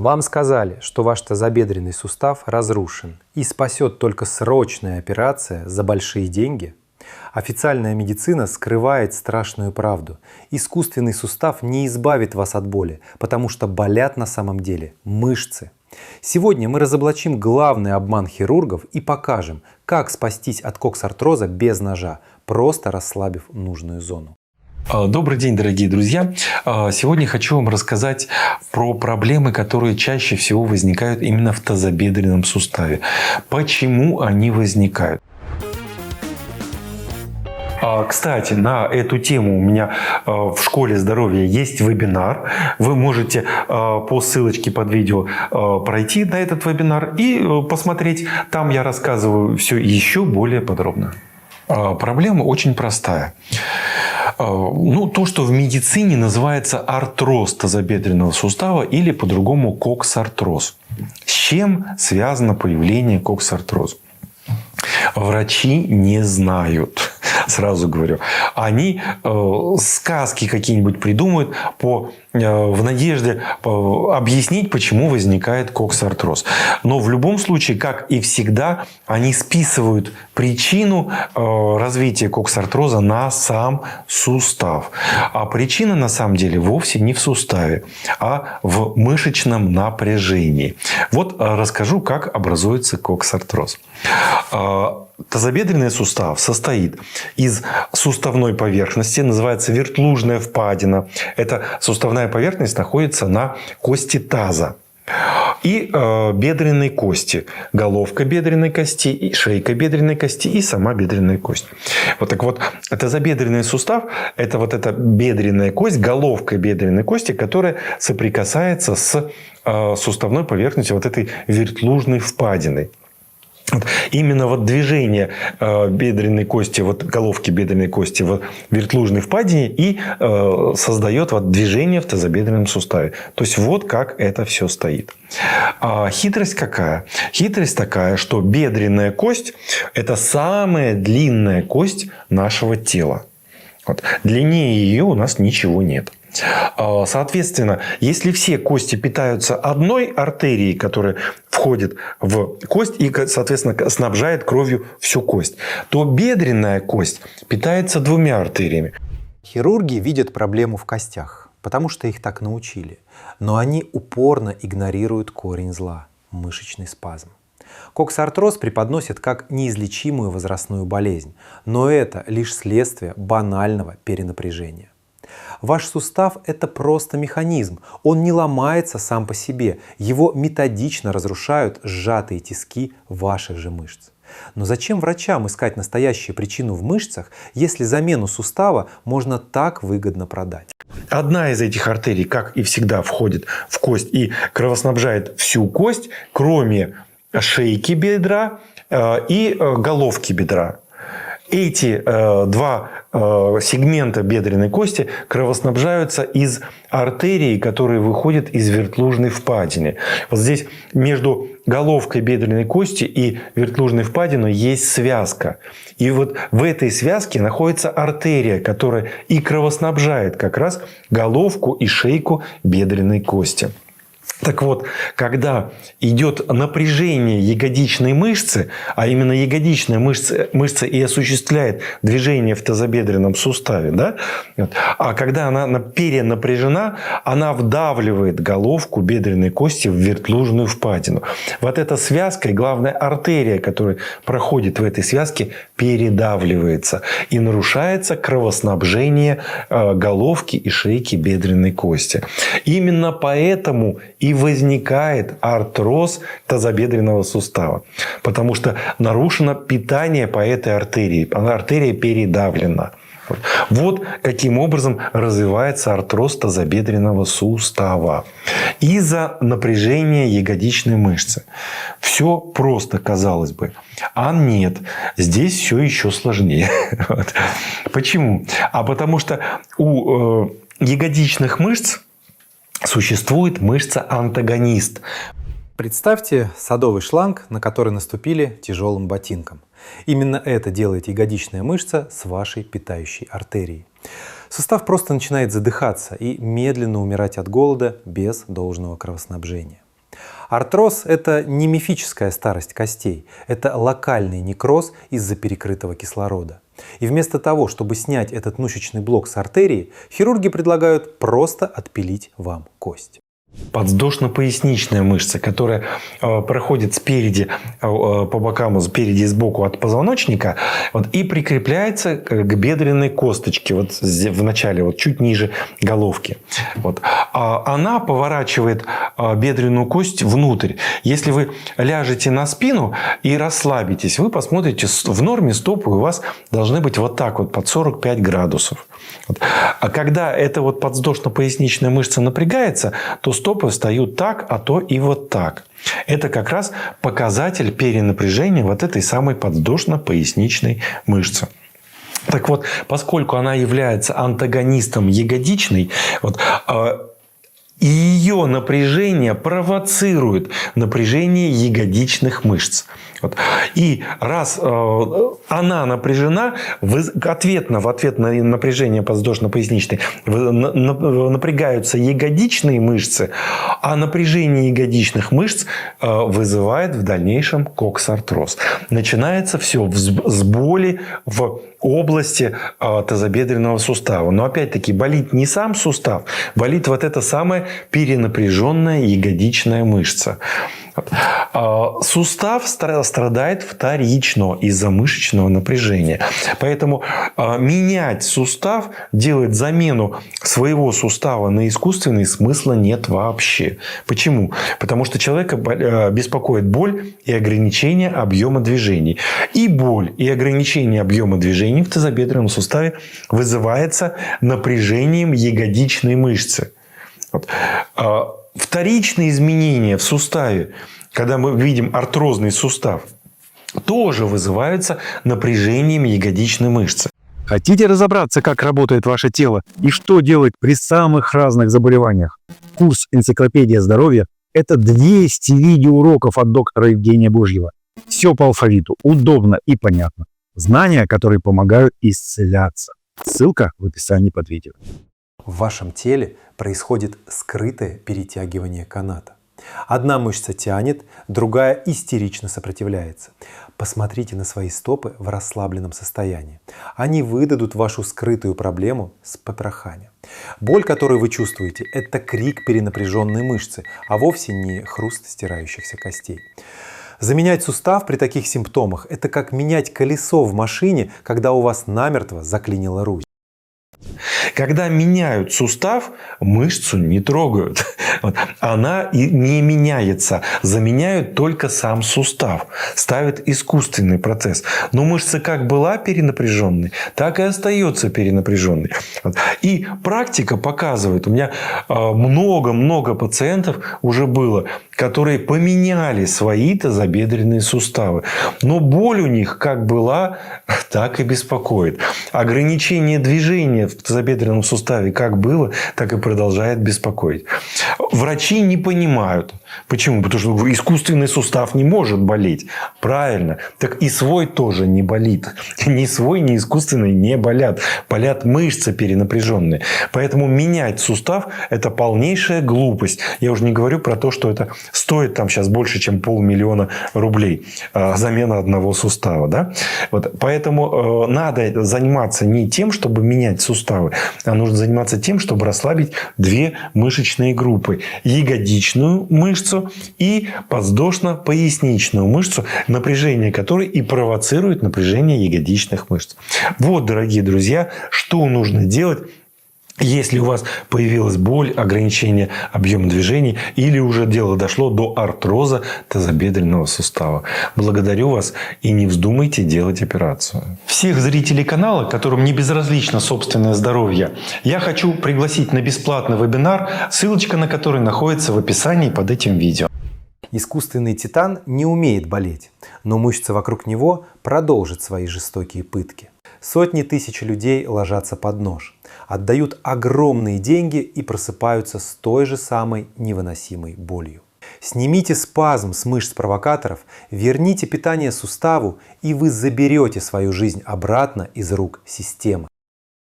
Вам сказали, что ваш тазобедренный сустав разрушен и спасет только срочная операция за большие деньги? Официальная медицина скрывает страшную правду. Искусственный сустав не избавит вас от боли, потому что болят на самом деле мышцы. Сегодня мы разоблачим главный обман хирургов и покажем, как спастись от коксартроза без ножа, просто расслабив нужную зону. Добрый день, дорогие друзья! Сегодня хочу вам рассказать про проблемы, которые чаще всего возникают именно в тазобедренном суставе. Почему они возникают? Кстати, на эту тему у меня в школе здоровья есть вебинар. Вы можете по ссылочке под видео пройти на этот вебинар и посмотреть. Там я рассказываю все еще более подробно. Проблема очень простая. То, что в медицине называется артроз тазобедренного сустава или по-другому коксартроз. С чем связано появление коксартроза? Врачи не знают. Сразу говорю. Они сказки какие-нибудь придумают в надежде объяснить, почему возникает коксартроз. Но в любом случае, как и всегда, они списывают причину развития коксартроза на сам сустав. А причина на самом деле вовсе не в суставе, а в мышечном напряжении. Вот расскажу, как образуется коксартроз. Тазобедренный сустав состоит из суставной поверхности, называется вертлужная впадина. Эта суставная поверхность находится на кости таза. И бедренной кости. Головка бедренной кости, и шейка бедренной кости и сама бедренная кость. Вот так вот, тазобедренный сустав – это вот эта бедренная кость, головка бедренной кости, которая соприкасается с суставной поверхностью вот этой вертлужной впадиной. Именно движение бедренной кости, головки бедренной кости в вертлужной впадине и создает движение в тазобедренном суставе. То есть вот как это все стоит. А хитрость какая? Хитрость такая, что бедренная кость – это самая длинная кость нашего тела. Длиннее ее у нас ничего нет. Соответственно, если все кости питаются одной артерией, которая входит в кость и, соответственно, снабжает кровью всю кость, то бедренная кость питается двумя артериями. Хирурги видят проблему в костях, потому что их так научили. Но они упорно игнорируют корень зла – мышечный спазм. Коксартроз преподносят как неизлечимую возрастную болезнь, но это лишь следствие банального перенапряжения. Ваш сустав – это просто механизм. Он не ломается сам по себе. Его методично разрушают сжатые тиски ваших же мышц. Но зачем врачам искать настоящую причину в мышцах, если замену сустава можно так выгодно продать? Одна из этих артерий, как и всегда, входит в кость и кровоснабжает всю кость, кроме шейки бедра и головки бедра. Эти два сегмента бедренной кости кровоснабжаются из артерий, которые выходят из вертлужной впадины. Вот здесь между головкой бедренной кости и вертлужной впадиной есть связка. И вот в этой связке находится артерия, которая и кровоснабжает как раз головку и шейку бедренной кости. Так вот, когда идет напряжение ягодичной мышцы, а именно ягодичная мышца и осуществляет движение в тазобедренном суставе, да? А когда она перенапряжена, она вдавливает головку бедренной кости в вертлужную впадину. Вот эта связка и, главная, артерия, которая проходит в этой связке, передавливается. И нарушается кровоснабжение головки и шейки бедренной кости. Именно поэтому и возникает артроз тазобедренного сустава. Потому что нарушено питание по этой артерии. Артерия передавлена. Вот каким образом развивается артроз тазобедренного сустава. Из-за напряжения ягодичной мышцы. Все просто, казалось бы. А нет, здесь все еще сложнее. Почему? А потому что у ягодичных мышц существует мышца-антагонист. Представьте садовый шланг, на который наступили тяжелым ботинком. Именно это делает ягодичная мышца с вашей питающей артерией. Сустав просто начинает задыхаться и медленно умирать от голода без должного кровоснабжения. Артроз – это не мифическая старость костей, это локальный некроз из-за перекрытого кислорода. И вместо того, чтобы снять этот мышечный блок с артерии, хирурги предлагают просто отпилить вам кость. Подвздошно-поясничная мышца, которая проходит спереди, по бокам, спереди и сбоку от позвоночника, и прикрепляется к бедренной косточке, в начале, чуть ниже головки. Она поворачивает бедренную кость внутрь. Если вы ляжете на спину и расслабитесь, вы посмотрите, в норме стопы у вас должны быть под 45 градусов. А когда эта подвздошно-поясничная мышца напрягается, то стопы встают так, а то и так. Это как раз показатель перенапряжения этой самой подвздошно-поясничной мышцы. Так вот, поскольку она является антагонистом ягодичной, и ее напряжение провоцирует напряжение ягодичных мышц. И раз она напряжена, в ответ на напряжение подвздошно-поясничной напрягаются ягодичные мышцы, а напряжение ягодичных мышц вызывает в дальнейшем коксартроз. Начинается все с боли в области тазобедренного сустава. Но опять-таки болит не сам сустав, болит эта самая перенапряженная ягодичная мышца. Сустав страдает вторично из-за мышечного напряжения. Поэтому менять сустав, делать замену своего сустава на искусственный смысла нет вообще. Почему? Потому что человека беспокоит боль и ограничение объема движений. И боль, и ограничение объема движений в тазобедренном суставе вызывается напряжением ягодичной мышцы. Вторичные изменения в суставе, когда мы видим артрозный сустав, тоже вызываются напряжением ягодичной мышцы. Хотите разобраться, как работает ваше тело и что делать при самых разных заболеваниях? Курс «Энциклопедия здоровья» – это 200 видеоуроков от доктора Евгения Божьего. Все по алфавиту, удобно и понятно. Знания, которые помогают исцеляться. Ссылка в описании под видео. В вашем теле происходит скрытое перетягивание каната. Одна мышца тянет, другая истерично сопротивляется. Посмотрите на свои стопы в расслабленном состоянии. Они выдадут вашу скрытую проблему с потрохами. Боль, которую вы чувствуете, это крик перенапряженной мышцы, а вовсе не хруст стирающихся костей. Заменять сустав при таких симптомах – это как менять колесо в машине, когда у вас намертво заклинило руль. Когда меняют сустав, мышцу не трогают. Она не меняется. Заменяют только сам сустав. Ставят искусственный процесс. Но мышца как была перенапряженной, так и остается перенапряженной. И практика показывает, у меня много-много пациентов уже было, которые поменяли свои тазобедренные суставы. Но боль у них как была, так и беспокоит. Ограничение движения в тазобедренном суставе как было, так и продолжает беспокоить. Врачи не понимают. Почему? Потому что искусственный сустав не может болеть. Правильно. Так и свой тоже не болит. Ни свой, ни искусственный не болят. Болят мышцы перенапряженные. Поэтому менять сустав – это полнейшая глупость. Я уже не говорю про то, что это стоит сейчас больше, чем 500 000 рублей. Замена одного сустава. Да? Поэтому надо заниматься не тем, чтобы менять суставы, а нужно заниматься тем, чтобы расслабить две мышечные группы. Ягодичную мышцу и подвздошно-поясничную мышцу, напряжение которой и провоцирует напряжение ягодичных мышц. Дорогие друзья, что нужно делать, если у вас появилась боль, ограничение объема движений или уже дело дошло до артроза тазобедренного сустава. Благодарю вас и не вздумайте делать операцию. Всех зрителей канала, которым не безразлично собственное здоровье, я хочу пригласить на бесплатный вебинар, ссылочка на который находится в описании под этим видео. Искусственный титан не умеет болеть, но мышцы вокруг него продолжат свои жестокие пытки. Сотни тысяч людей ложатся под нож, отдают огромные деньги и просыпаются с той же самой невыносимой болью. Снимите спазм с мышц-провокаторов, верните питание суставу, и вы заберете свою жизнь обратно из рук системы.